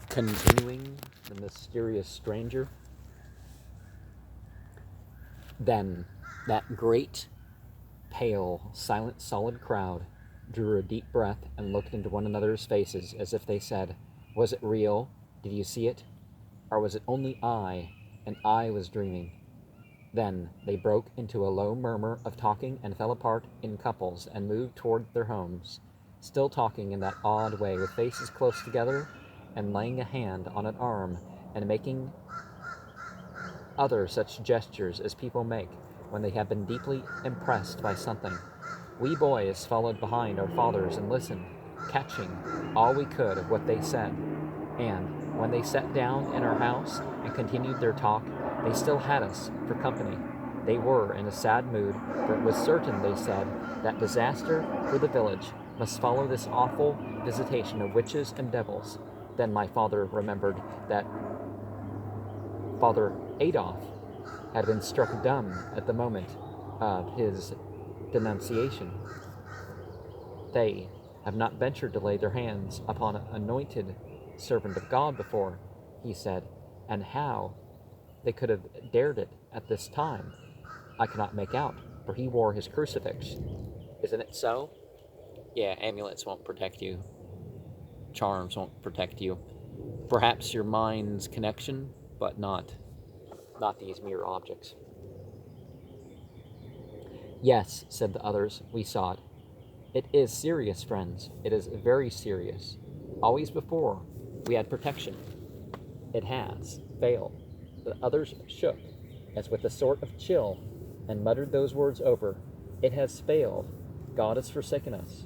Continuing the mysterious stranger. Then that great, pale, silent, solid crowd drew a deep breath and looked into one another's faces as if they said, "Was it real? Did you see it? Or was it only I, and I was dreaming?" Then they broke into a low murmur of talking and fell apart in couples and moved toward their homes, still talking in that odd way, with faces close together and laying a hand on an arm and making other such gestures as people make when they have been deeply impressed by something. We boys followed behind our fathers and listened, catching all we could of what they said. And when they sat down in our house and continued their talk, they still had us for company. They were in a sad mood, for it was certain, they said, that disaster for the village must follow this awful visitation of witches and devils. Then my father remembered that Father Adolf had been struck dumb at the moment of his denunciation. They have not ventured to lay their hands upon an anointed servant of God before, he said, and how they could have dared it at this time, I cannot make out, for he wore his crucifix. Isn't it so? Yeah, amulets won't protect you. Charms won't protect you. Perhaps your mind's connection, but not these mere objects. Yes, said the others, we saw it. It is serious, friends. It is very serious. Always before, we had protection. It has failed. The others shook, as with a sort of chill, and muttered those words over. It has failed. God has forsaken us.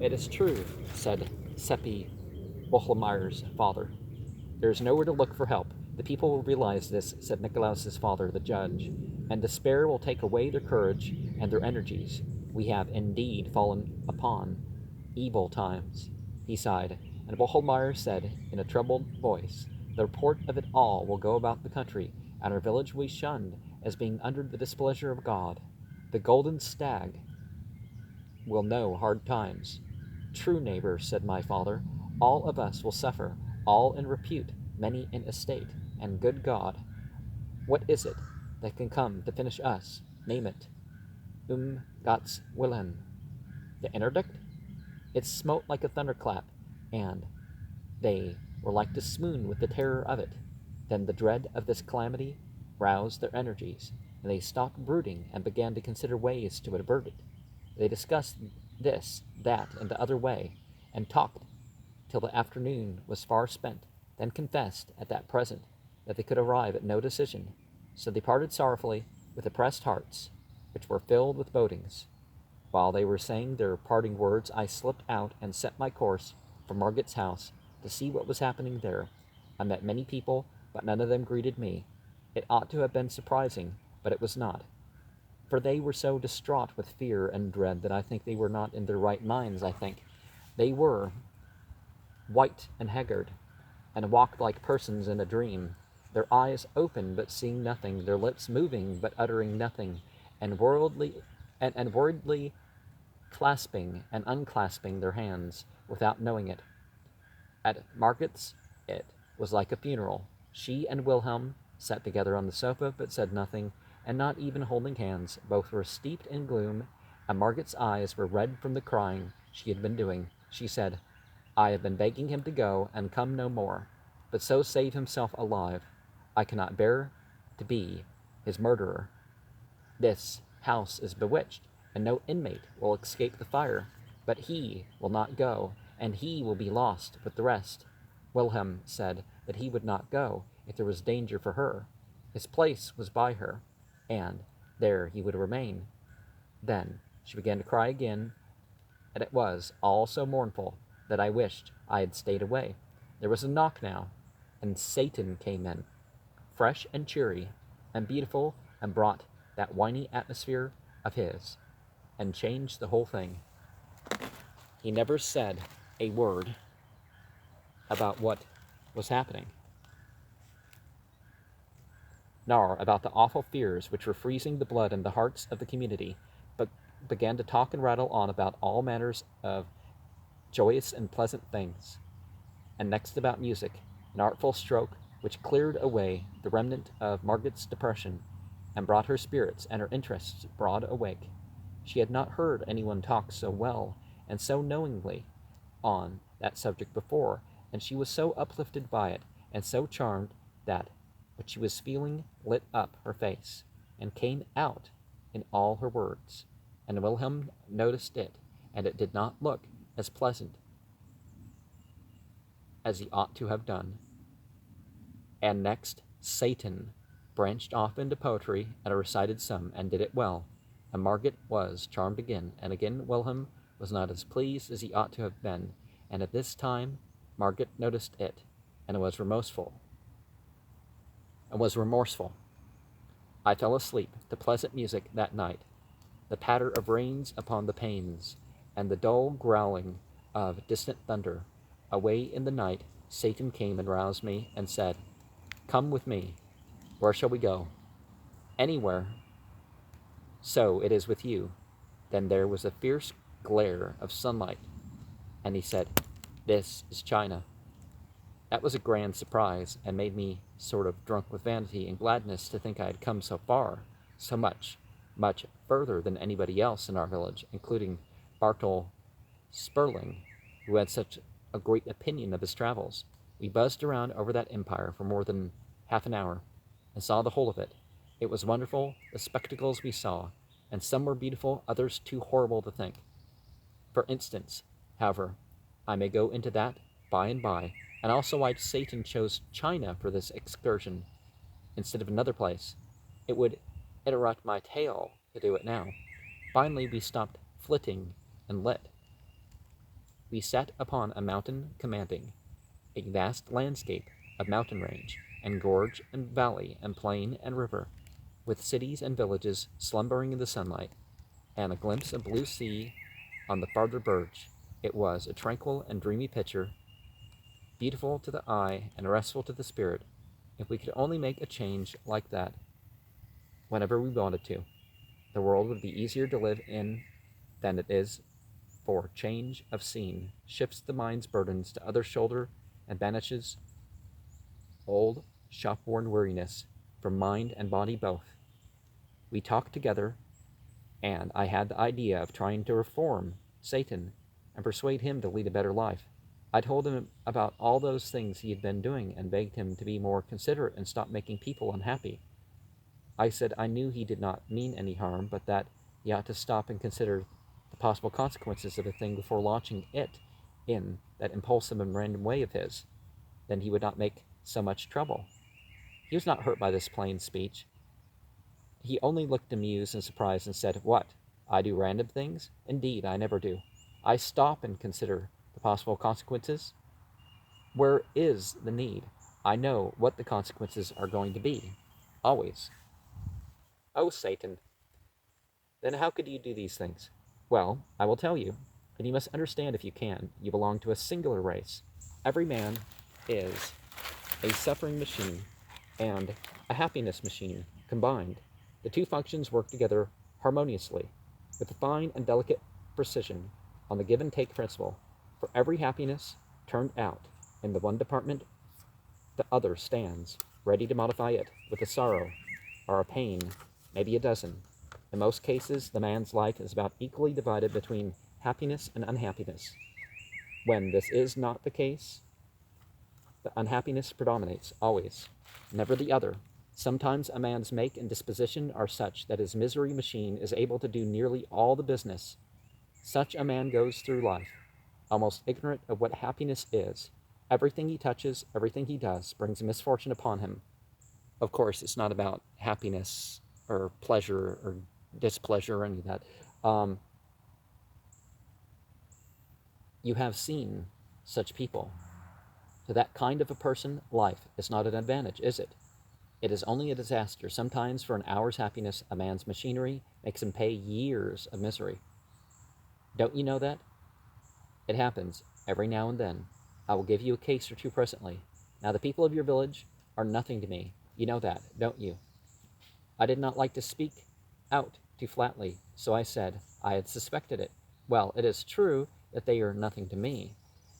It is true, said Seppi Bochlemeyer's father. There is nowhere to look for help. The people will realize this, said Nicolaus's father, the judge, and despair will take away their courage and their energies. We have indeed fallen upon evil times, he sighed, and Bochlemeyer said in a troubled voice, the report of it all will go about the country, and our village will be shunned as being under the displeasure of God. The golden stag will know hard times. True, neighbor, said my father, all of us will suffer, all in repute, many in estate, and good God, what is it that can come to finish us? Name it. Gott's Wilhelm. The interdict? It smote like a thunderclap, and they were like to swoon with the terror of it. Then the dread of this calamity roused their energies, and they stopped brooding and began to consider ways to avert it. They discussed this, that, and the other way, and talked till the afternoon was far spent, then confessed at that present that they could arrive at no decision. So they parted sorrowfully with oppressed hearts, which were filled with bodings. While they were saying their parting words, I slipped out and set my course for Margit's house to see what was happening there. I met many people, but none of them greeted me. It ought to have been surprising, but it was not, for they were so distraught with fear and dread that I think they were not in their right minds. I think they were white and haggard, and walked like persons in a dream, their eyes open but seeing nothing, their lips moving but uttering nothing, and worriedly clasping and unclasping their hands without knowing it. At Margit's it was like a funeral. She and Wilhelm sat together on the sofa but said nothing, and not even holding hands. Both were steeped in gloom, and Margit's eyes were red from the crying she had been doing. She said, I have been begging him to go and come no more, but so save himself alive. I cannot bear to be his murderer. This house is bewitched, and no inmate will escape the fire, but he will not go, and he will be lost with the rest. Wilhelm said that he would not go if there was danger for her. His place was by her, and there he would remain. Then she began to cry again, and it was all so mournful that I wished I had stayed away. There was a knock now, and Satan came in, fresh and cheery and beautiful, and brought that whiny atmosphere of his, and changed the whole thing. He never said a word about what was happening, nor about the awful fears which were freezing the blood in the hearts of the community, but began to talk and rattle on about all manners of joyous and pleasant things, and next about music, an artful stroke which cleared away the remnant of Margaret's depression and brought her spirits and her interests broad awake. She had not heard anyone talk so well and so knowingly on that subject before, and she was so uplifted by it and so charmed that what she was feeling lit up her face and came out in all her words, and Wilhelm noticed it, and it did not look as pleasant as he ought to have done. And next, Satan branched off into poetry and recited some, and did it well, and Margaret was charmed again, and again Wilhelm was not as pleased as he ought to have been, and at this time Margaret noticed it, and was remorseful. I fell asleep to pleasant music that night, the patter of rains upon the panes, and the dull growling of distant thunder. Away in the night, Satan came and roused me and said, "Come with me. Where shall we go?" "Anywhere." "So it is with you." Then there was a fierce glare of sunlight, and he said, "This is China." That was a grand surprise, and made me sort of drunk with vanity and gladness to think I had come so far, so much further than anybody else in our village, including Bartel Sperling, who had such a great opinion of his travels. We buzzed around over that empire for more than half an hour, and saw the whole of it. It was wonderful, the spectacles we saw, and some were beautiful, others too horrible to think. For instance, however, I may go into that by and by, and also why Satan chose China for this excursion instead of another place. It would interrupt my tale to do it now. Finally, we stopped flitting and lit. We sat upon a mountain commanding a vast landscape of mountain range, and gorge and valley and plain and river, with cities and villages slumbering in the sunlight, and a glimpse of blue sea on the farther verge. It was a tranquil and dreamy picture, beautiful to the eye and restful to the spirit. If we could only make a change like that whenever we wanted to, the world would be easier to live in than it is, for change of scene shifts the mind's burdens to other shoulder and banishes old shop-worn weariness from mind and body both. We talked together, and I had the idea of trying to reform Satan and persuade him to lead a better life. I told him about all those things he had been doing and begged him to be more considerate and stop making people unhappy. I said I knew he did not mean any harm, but that he ought to stop and consider the possible consequences of a thing before launching it in that impulsive and random way of his. Then he would not make so much trouble. He was not hurt by this plain speech. He only looked amused and surprised and said, "What? I do random things? Indeed, I never do. I stop and consider the possible consequences. Where is the need? I know what the consequences are going to be. Always." "Oh, Satan, then how could you do these things?" "Well, I will tell you, and you must understand if you can. You belong to a singular race. Every man is a suffering machine and a happiness machine combined. The two functions work together harmoniously, with a fine and delicate precision, on the give and take principle. For every happiness turned out in the one department, the other stands, ready to modify it with a sorrow or a pain, maybe a dozen. In most cases, the man's life is about equally divided between happiness and unhappiness. When this is not the case, the unhappiness predominates, always, never the other. Sometimes a man's make and disposition are such that his misery machine is able to do nearly all the business. Such a man goes through life, almost ignorant of what happiness is. Everything he touches, everything he does, brings misfortune upon him. Of course, it's not about happiness or pleasure or displeasure or any of that. You have seen such people. To that kind of a person, life is not an advantage, is it? It is only a disaster. Sometimes for an hour's happiness, a man's machinery makes him pay years of misery. Don't you know that? It happens every now and then. I will give you a case or two presently. Now the people of your village are nothing to me. You know that, don't you? I did not like to speak out too flatly, so I said I had suspected it. Well, it is true that they are nothing to me.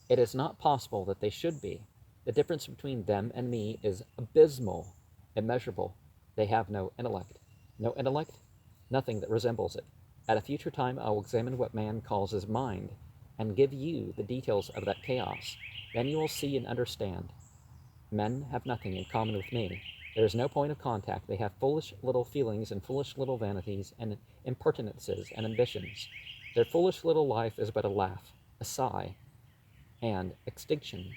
It is not possible that they should be. The difference between them and me is abysmal, immeasurable. They have no intellect. No intellect? Nothing that resembles it. At a future time, I will examine what man calls his mind, and give you the details of that chaos. Then you will see and understand. Men have nothing in common with me. There is no point of contact. They have foolish little feelings and foolish little vanities and impertinences and ambitions. Their foolish little life is but a laugh, a sigh, and extinction.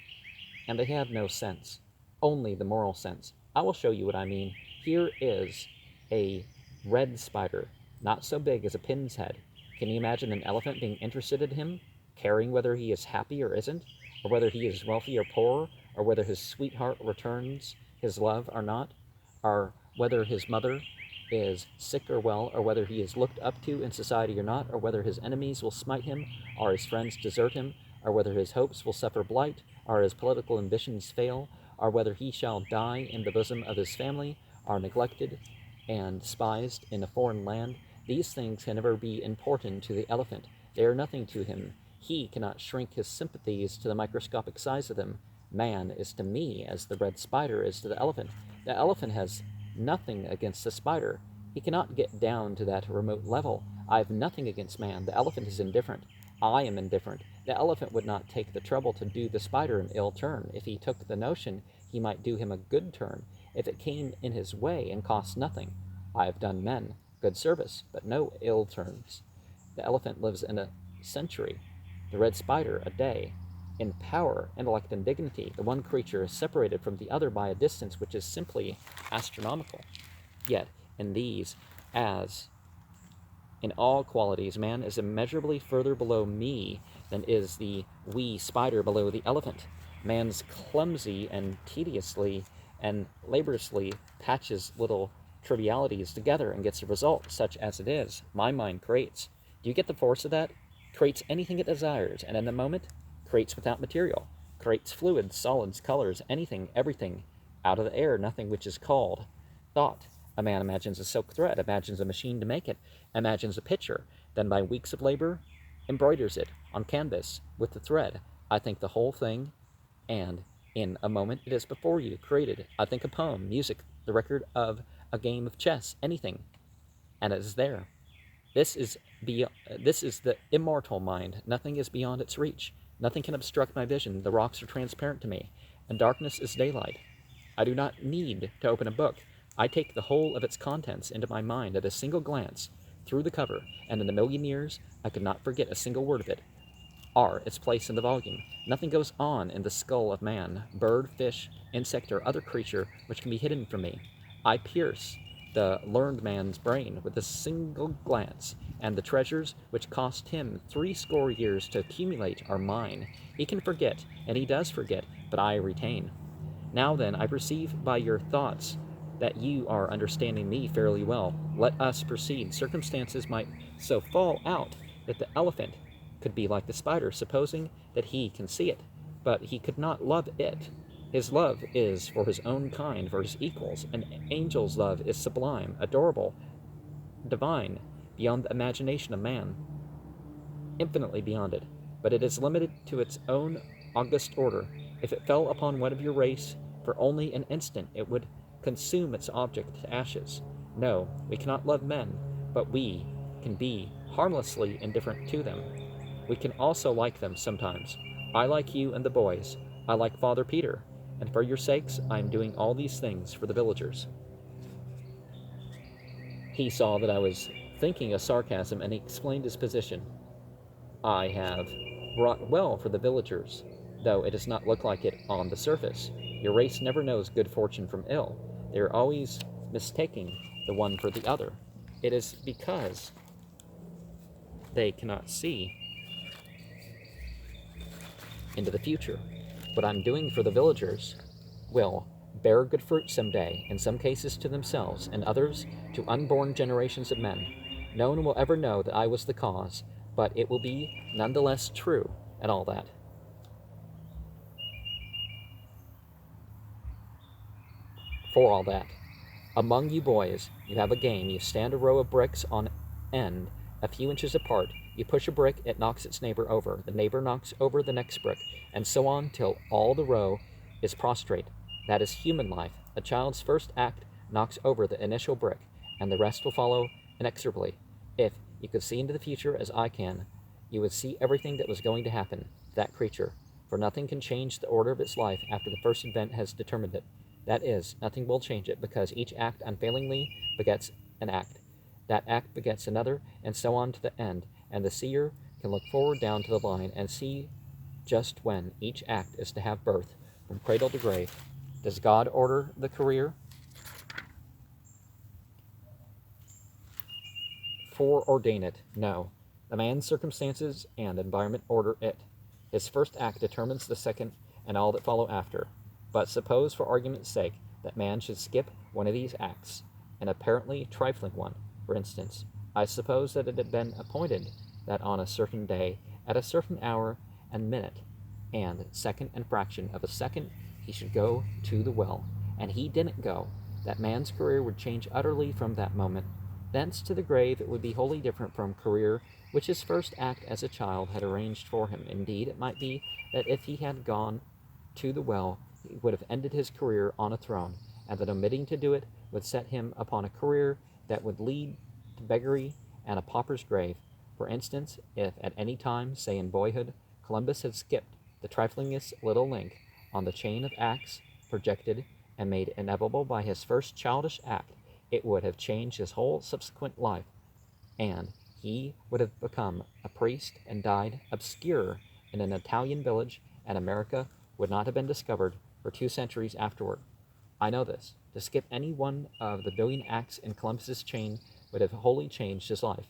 And they have no sense, only the moral sense. I will show you what I mean. Here is a red spider, not so big as a pin's head. Can you imagine an elephant being interested in him, caring whether he is happy or isn't, or whether he is wealthy or poor, or whether his sweetheart returns his love or not, or whether his mother is sick or well, or whether he is looked up to in society or not, or whether his enemies will smite him, or his friends desert him, or whether his hopes will suffer blight, or his political ambitions fail, or whether he shall die in the bosom of his family, or neglected and despised in a foreign land. These things can never be important to the elephant. They are nothing to him. He cannot shrink his sympathies to the microscopic size of them. Man is to me as the red spider is to the elephant. The elephant has nothing against the spider. He cannot get down to that remote level. I have nothing against man. The elephant is indifferent. I am indifferent. The elephant would not take the trouble to do the spider an ill turn. If he took the notion, he might do him a good turn, if it came in his way and cost nothing. I have done men good service, but no ill turns. The elephant lives in a century, the red spider a day. In power, intellect, and dignity, the one creature is separated from the other by a distance which is simply astronomical. Yet, in these, as in all qualities, man is immeasurably further below me than is the wee spider below the elephant. Man's clumsy and tediously and laboriously patches little trivialities together and gets a result such as it is. My mind creates. Do you get the force of that? Creates anything it desires, and in a moment, creates without material, creates fluids, solids, colors, anything, everything, out of the air, nothing which is called thought. A man imagines a silk thread, imagines a machine to make it, imagines a picture, then by weeks of labor, embroiders it on canvas with the thread. I think the whole thing, and in a moment it is before you, created. I think a poem, music, the record of a game of chess, anything, and it is there. This is the immortal mind. Nothing is beyond its reach. Nothing can obstruct my vision. The rocks are transparent to me, and darkness is daylight. I do not need to open a book. I take the whole of its contents into my mind at a single glance, through the cover, and in a million years I could not forget a single word of it, or its place in the volume. Nothing goes on in the skull of man, bird, fish, insect, or other creature which can be hidden from me. I pierce the learned man's brain with a single glance, and the treasures which cost him 80 years to accumulate are mine. He can forget, and he does forget, but I retain. Now then, I perceive by your thoughts that you are understanding me fairly well. Let us proceed. Circumstances might so fall out that the elephant could be like the spider, supposing that he can see it, but he could not love it. His love is for his own kind, for his equals. An angel's love is sublime, adorable, divine, beyond the imagination of man, infinitely beyond it, but it is limited to its own august order. If it fell upon one of your race for only an instant, it would consume its object to ashes. No, we cannot love men, but we can be harmlessly indifferent to them. We can also like them sometimes. I like you and the boys. I like Father Peter, and for your sakes I am doing all these things for the villagers. He saw that I was thinking a sarcasm, and he explained his position. I have wrought well for the villagers, though it does not look like it on the surface. Your race never knows good fortune from ill. They are always mistaking the one for the other. It is because they cannot see into the future. What I'm doing for the villagers will bear good fruit some day, in some cases to themselves, and others to unborn generations of men. No one will ever know that I was the cause, but it will be none the less true, and all that. For all that. Among you boys, you have a game. You stand a row of bricks on end, a few inches apart. You push a brick, it knocks its neighbor over. The neighbor knocks over the next brick, and so on till all the row is prostrate. That is human life. A child's first act knocks over the initial brick, and the rest will follow inexorably. If you could see into the future as I can, you would see everything that was going to happen to that creature, for nothing can change the order of its life after the first event has determined it. That is, nothing will change it, because each act unfailingly begets an act. That act begets another, and so on to the end, and the seer can look forward down to the line and see just when each act is to have birth, from cradle to grave. Does God order the career? Foreordain it? No. The man's circumstances and environment order it. His first act determines the second and all that follow after. But suppose, for argument's sake, that man should skip one of these acts, an apparently trifling one, for instance. I suppose that it had been appointed that on a certain day, at a certain hour and minute, and second and fraction of a second, he should go to the well, and he didn't go. That man's career would change utterly from that moment. Thence to the grave it would be wholly different from career which his first act as a child had arranged for him. Indeed, it might be that if he had gone to the well, he would have ended his career on a throne, and that omitting to do it would set him upon a career that would lead to beggary and a pauper's grave. For instance, if at any time, say in boyhood, Columbus had skipped the triflingest little link on the chain of acts projected and made inevitable by his first childish act, it would have changed his whole subsequent life, and he would have become a priest and died obscure in an Italian village, and America would not have been discovered for 2 centuries afterward. I know this. To skip any one of the billion acts in Columbus's chain would have wholly changed his life.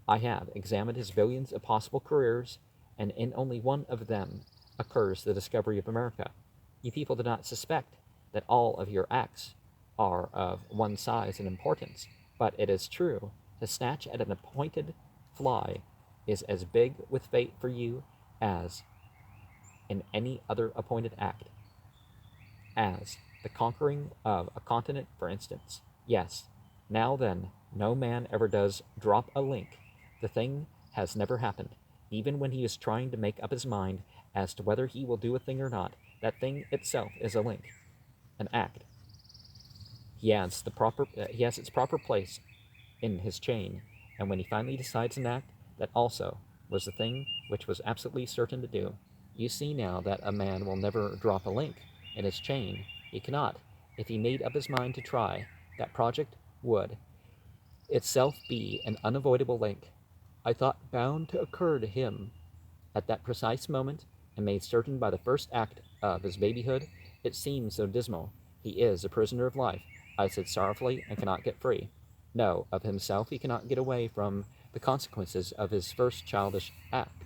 I have examined his billions of possible careers, and in only one of them occurs the discovery of America. You people do not suspect that all of your acts are of one size and importance, but it is true, to snatch at an appointed fly is as big with fate for you as in any other appointed act, as the conquering of a continent, for instance. Yes, now then, no man ever does drop a link. The thing has never happened. Even when he is trying to make up his mind as to whether he will do a thing or not, that thing itself is a link, an act. He has its proper place in his chain, and when he finally decides an act, that also was the thing which was absolutely certain to do. You see now that a man will never drop a link in his chain. He cannot. If he made up his mind to try, that project would itself be an unavoidable link. I thought bound to occur to him at that precise moment, and made certain by the first act of his babyhood. It seems so dismal. He is a prisoner of life, I said sorrowfully, and cannot get free. No, of himself he cannot get away from the consequences of his first childish act,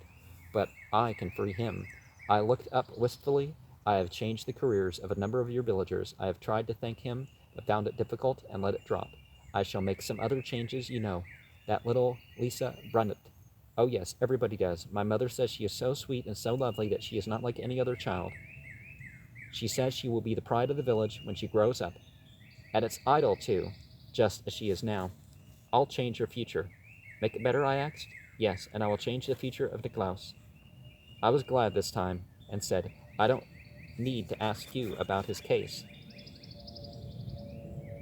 but I can free him. I looked up wistfully. I have changed the careers of a number of your villagers. I have tried to thank him, but found it difficult, and let it drop. I shall make some other changes, you know. That little Lisa Brunnett. Oh yes, everybody does. My mother says she is so sweet and so lovely that she is not like any other child. She says she will be the pride of the village when she grows up. And it's idle, too, just as she is now. I'll change her future. Make it better, I asked. Yes, and I will change the future of Niklaus. I was glad this time, and said, I don't need to ask you about his case.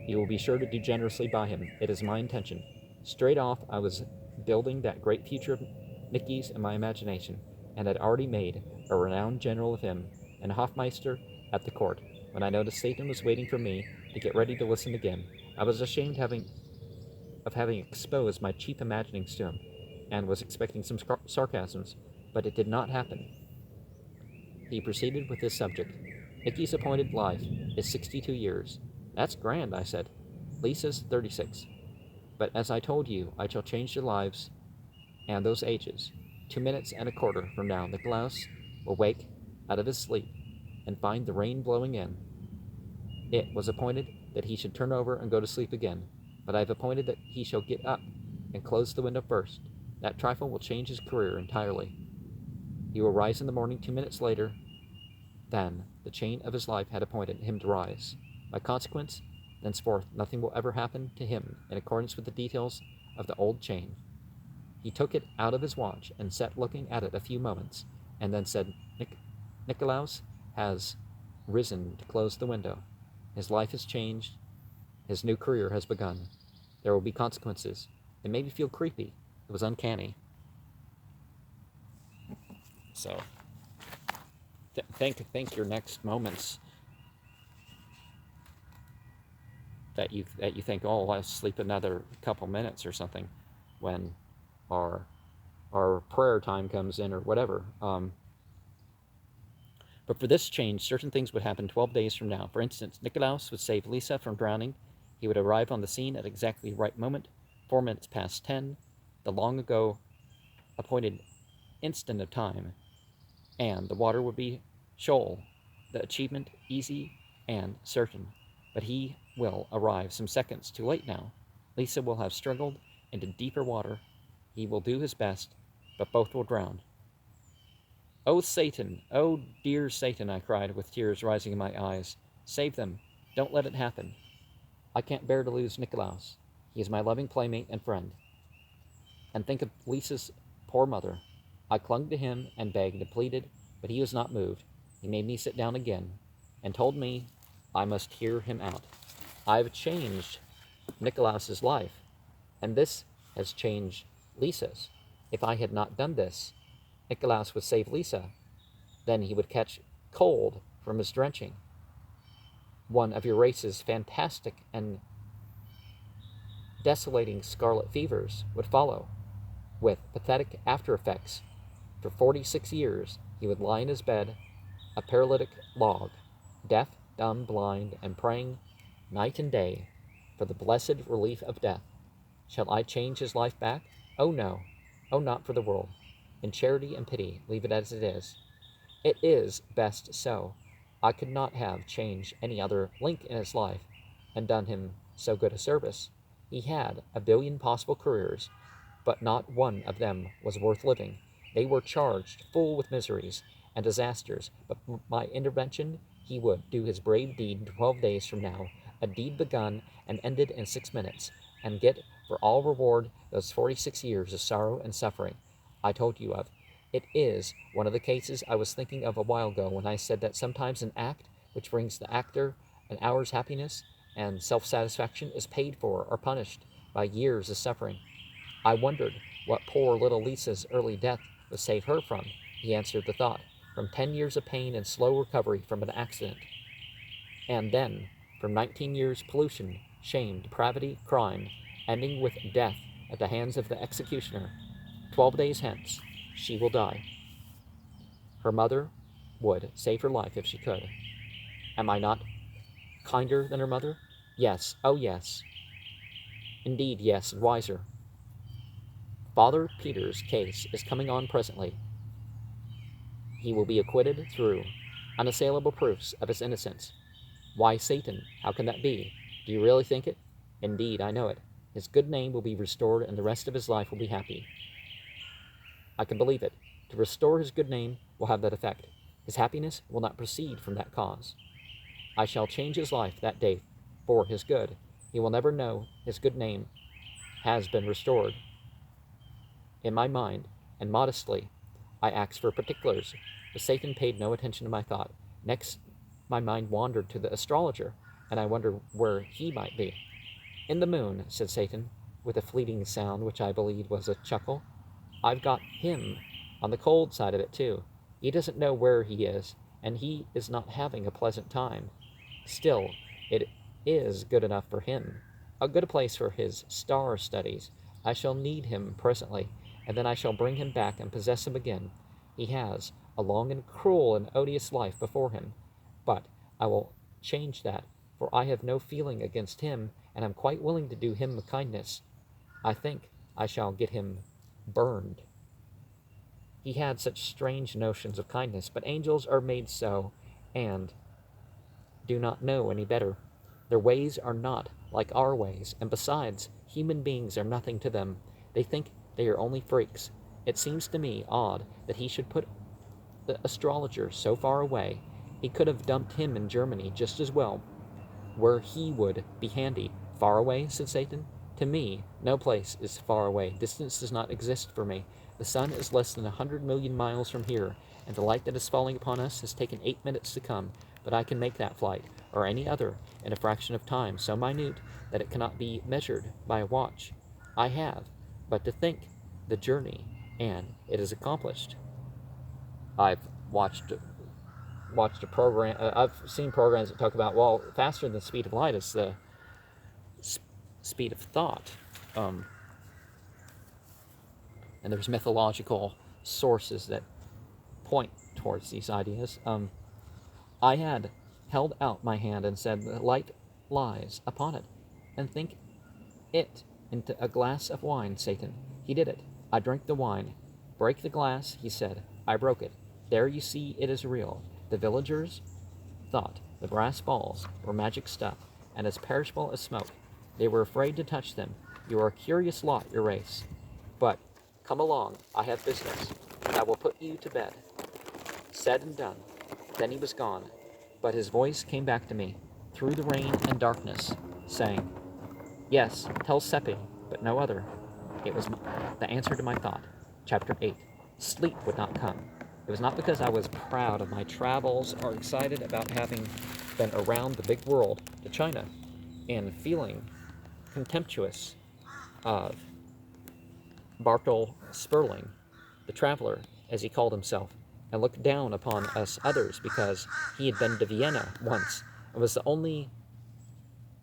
You will be sure to do generously by him. It is my intention. Straight off, I was building that great future of Nicky's in my imagination, and had already made a renowned general of him, and Hofmeister at the court, when I noticed Satan was waiting for me to get ready to listen again. I was ashamed of having exposed my cheap imaginings to him, and was expecting some sarcasms, but it did not happen. He proceeded with his subject. Nicky's appointed life is 62 years. That's grand, I said. Lisa's 36. But as I told you, I shall change their lives and those ages. 2 minutes and a quarter from now, Nicolaus will wake out of his sleep and find the rain blowing in. It was appointed that he should turn over and go to sleep again, but I have appointed that he shall get up and close the window first. That trifle will change his career entirely. He will rise in the morning 2 minutes later than the chain of his life had appointed him to rise. By consequence, thenceforth nothing will ever happen to him in accordance with the details of the old chain. He took it out of his watch and sat looking at it a few moments, and then said, Nicolaus has risen to close the window. His life has changed. His new career has begun. There will be consequences. It made me feel creepy. It was uncanny. So, think your next moments that you think, oh, I'll sleep another couple minutes or something, when our prayer time comes in or whatever. But for this change, certain things would happen 12 days from now. For instance, Nikolaus would save Lisa from drowning. He would arrive on the scene at exactly the right moment, 4 minutes past 10, the long ago appointed instant of time, and the water would be shoal, the achievement easy and certain. But he will arrive some seconds too late now. Lisa will have struggled into deeper water. He will do his best, but both will drown. "Oh, Satan! Oh, dear Satan!" I cried, with tears rising in my eyes. "Save them! Don't let it happen! I can't bear to lose Nikolaus. He is my loving playmate and friend. And think of Lisa's poor mother." I clung to him and begged and pleaded, but he was not moved. He made me sit down again and told me I must hear him out. "I've changed Nikolaus's life, and this has changed Lisa's. If I had not done this, Nikolaus would save Lisa. Then he would catch cold from his drenching. One of your race's fantastic and desolating scarlet fevers would follow, with pathetic after effects. For 46 years he would lie in his bed, a paralytic log, deaf, dumb, blind, and praying night and day for the blessed relief of death. Shall I change his life back? Oh no, oh not for the world. In charity and pity, leave it as it is. It is best so. I could not have changed any other link in his life and done him so good a service. He had a billion possible careers, but not one of them was worth living. They were charged full with miseries and disasters, but my intervention, he would do his brave deed 12 days from now, a deed begun and ended in 6 minutes, and get for all reward those 46 years of sorrow and suffering I told you of. It is one of the cases I was thinking of a while ago when I said that sometimes an act which brings the actor an hour's happiness and self-satisfaction is paid for or punished by years of suffering. I wondered what poor little Lisa's early death would save her from. He answered the thought. From 10 years of pain and slow recovery from an accident. And then from 19 years pollution, shame, depravity, crime, ending with death at the hands of the executioner. 12 days hence, she will die. Her mother would save her life if she could. Am I not kinder than her mother? Yes, oh yes. Indeed, yes, and wiser. Father Peter's case is coming on presently. He will be acquitted through unassailable proofs of his innocence. Why, Satan, how can that be? Do you really think it? Indeed, I know it. His good name will be restored, and the rest of his life will be happy. I can believe it. To restore his good name will have that effect. His happiness will not proceed from that cause. I shall change his life that day for his good. He will never know his good name has been restored. In my mind, and modestly, I asked for particulars, but Satan paid no attention to my thought. Next, my mind wandered to the astrologer, and I wondered where he might be. "In the moon," said Satan, with a fleeting sound which I believed was a chuckle. "I've got him on the cold side of it, too. He doesn't know where he is, and he is not having a pleasant time. Still, it is good enough for him. A good place for his star studies. I shall need him presently, and then I shall bring him back and possess him again. He has a long and cruel and odious life before him, but I will change that, for I have no feeling against him, and am quite willing to do him a kindness. I think I shall get him burned." He had such strange notions of kindness, but angels are made so, and do not know any better. Their ways are not like our ways, and besides, human beings are nothing to them. They think they are only freaks. It seems to me odd that he should put the astrologer so far away. He could have dumped him in Germany just as well, where he would be handy. "Far away?" said Satan. "To me, no place is far away. Distance does not exist for me. The sun is less than 100 million miles from here, and the light that is falling upon us has taken 8 minutes to come. but I can make that flight, or any other, in a fraction of time so minute that it cannot be measured by a watch. I have but to think the journey, and it is accomplished. I've watched a program. I've seen programs that talk about, well, faster than the speed of light is the speed of thought. And there's mythological sources that point towards these ideas. I had held out my hand and said, the light lies upon it, and think it into a glass of wine, Satan. He did it. I drank the wine. Break the glass, he said. I broke it. There you see it is real. The villagers thought the brass balls were magic stuff, and as perishable as smoke. They were afraid to touch them. You are a curious lot, your race. But come along, I have business. I will put you to bed. Said and done. Then he was gone, but his voice came back to me, through the rain and darkness, saying, yes, tell Seppi, but no other. It was the answer to my thought. Chapter 8. Sleep would not come. It was not because I was proud of my travels or excited about having been around the big world to China and feeling contemptuous of Bartel Sperling, the traveler, as he called himself, and looked down upon us others because he had been to Vienna once and was the only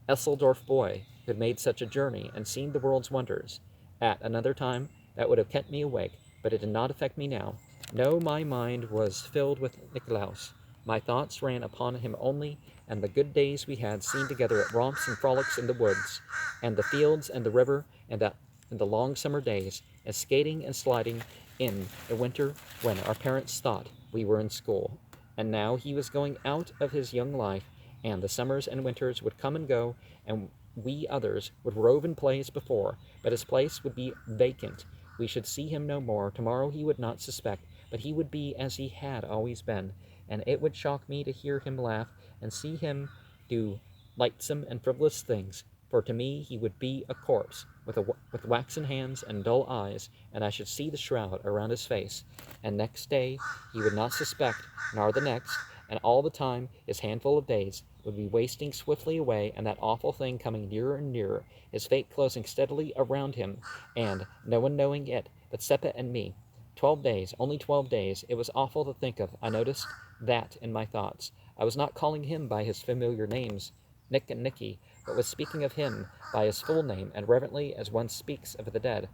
Esseldorf boy who had made such a journey and seen the world's wonders. At another time, that would have kept me awake, but it did not affect me now. No, my mind was filled with Nikolaus. My thoughts ran upon him only, and the good days we had seen together at romps and frolics in the woods, and the fields and the river, and the long summer days, and skating and sliding in the winter when our parents thought we were in school. And now he was going out of his young life, and the summers and winters would come and go, and we others would rove and play as before, but his place would be vacant. We should see him no more. Tomorrow he would not suspect, but he would be as he had always been, and it would shock me to hear him laugh and see him do lightsome and frivolous things, for to me he would be a corpse, with waxen hands and dull eyes, and I should see the shroud around his face, and next day he would not suspect, nor the next, and all the time his handful of days would be wasting swiftly away, and that awful thing coming nearer and nearer, his fate closing steadily around him, and no one knowing it but Seppa and me. 12 days, only 12 days. It was awful to think of. I noticed that in my thoughts. I was not calling him by his familiar names, Nick and Nicky, but was speaking of him by his full name, and reverently as one speaks of the dead.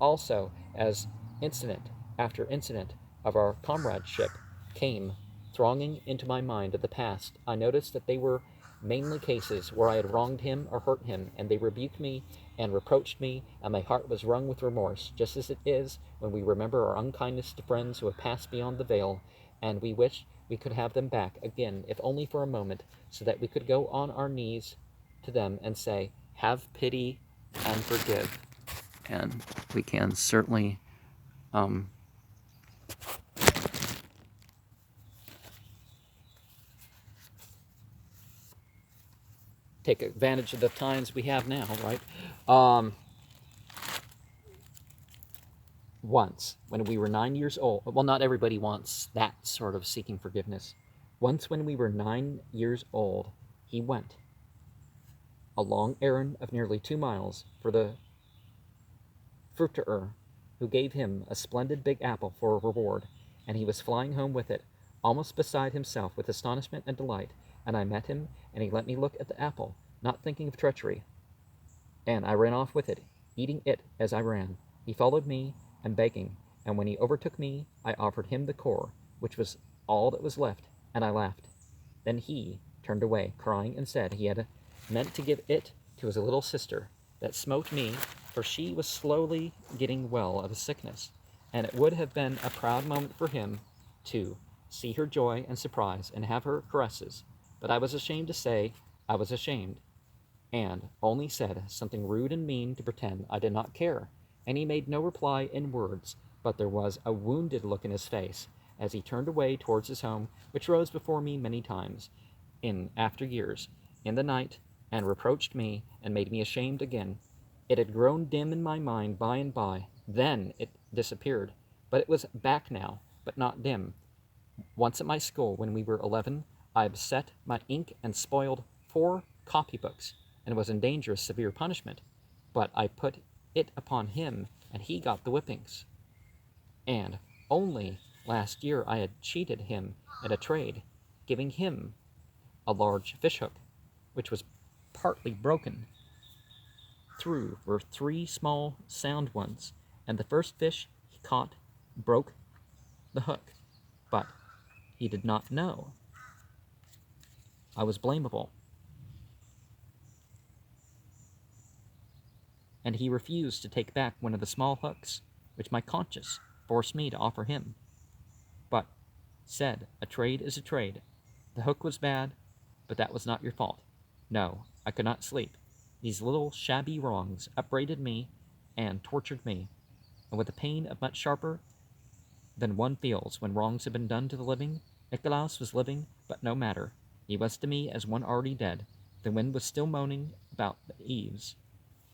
Also, as incident after incident of our comradeship came thronging into my mind of the past, I noticed that they were mainly cases where I had wronged him or hurt him, and they rebuked me and reproached me, and my heart was wrung with remorse, just as it is when we remember our unkindness to friends who have passed beyond the veil, and we wish we could have them back again, if only for a moment, so that we could go on our knees to them and say, have pity and forgive. And we can certainly take advantage of the times we have now, right? Once, when we were 9 years old, well, not everybody wants that sort of seeking forgiveness. Once, when we were 9 years old, he went a long errand of nearly 2 miles for the fruiterer, who gave him a splendid big apple for a reward, and he was flying home with it, almost beside himself with astonishment and delight, and I met him, and he let me look at the apple, not thinking of treachery, and I ran off with it, eating it as I ran. He followed me, and begging, and when he overtook me, I offered him the core, which was all that was left, and I laughed. Then he turned away, crying, and said he had meant to give it to his little sister. That smote me, for she was slowly getting well of a sickness, and it would have been a proud moment for him to see her joy and surprise and have her caresses, but I was ashamed to say I was ashamed, and only said something rude and mean to pretend I did not care, and he made no reply in words, but there was a wounded look in his face as he turned away towards his home, which rose before me many times in after years, in the night, and reproached me and made me ashamed again. It had grown dim in my mind by and by. Then it disappeared, but it was back now, but not dim. Once at my school, when we were 11, I upset my ink and spoiled 4 copybooks, and was in danger of severe punishment, but I put it upon him, and he got the whippings. And only last year I had cheated him at a trade, giving him a large fishhook, which was partly broken through were 3 small sound ones, and the first fish he caught broke the hook, but he did not know I was blamable, and he refused to take back one of the small hooks, which my conscience forced me to offer him, but said a trade is a trade. The hook was bad, but that was not your fault. No, I could not sleep. These little shabby wrongs upbraided me and tortured me, and with a pain of much sharper than one feels when wrongs have been done to the living, Nicolaus was living, but no matter. He was to me as one already dead. The wind was still moaning about the eaves,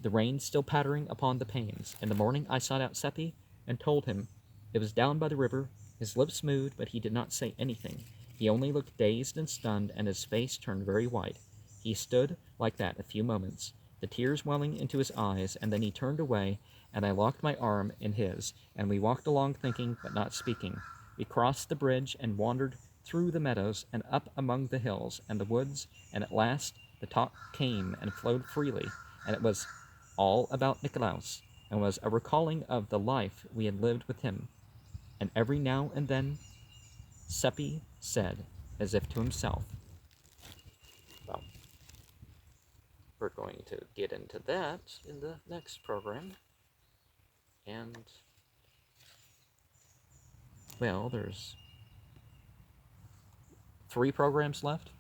the rain still pattering upon the panes. In the morning I sought out Seppi and told him it was down by the river. His lips moved, but he did not say anything. He only looked dazed and stunned, and his face turned very white. He stood like that a few moments, the tears welling into his eyes, and then he turned away, and I locked my arm in his, and we walked along thinking but not speaking. We crossed the bridge and wandered through the meadows and up among the hills and the woods, and at last the talk came and flowed freely, and it was all about Nicolaus, and was a recalling of the life we had lived with him. And every now and then Seppi said, as if to himself, well, we're going to get into that in the next program. And, well, there's 3 programs left.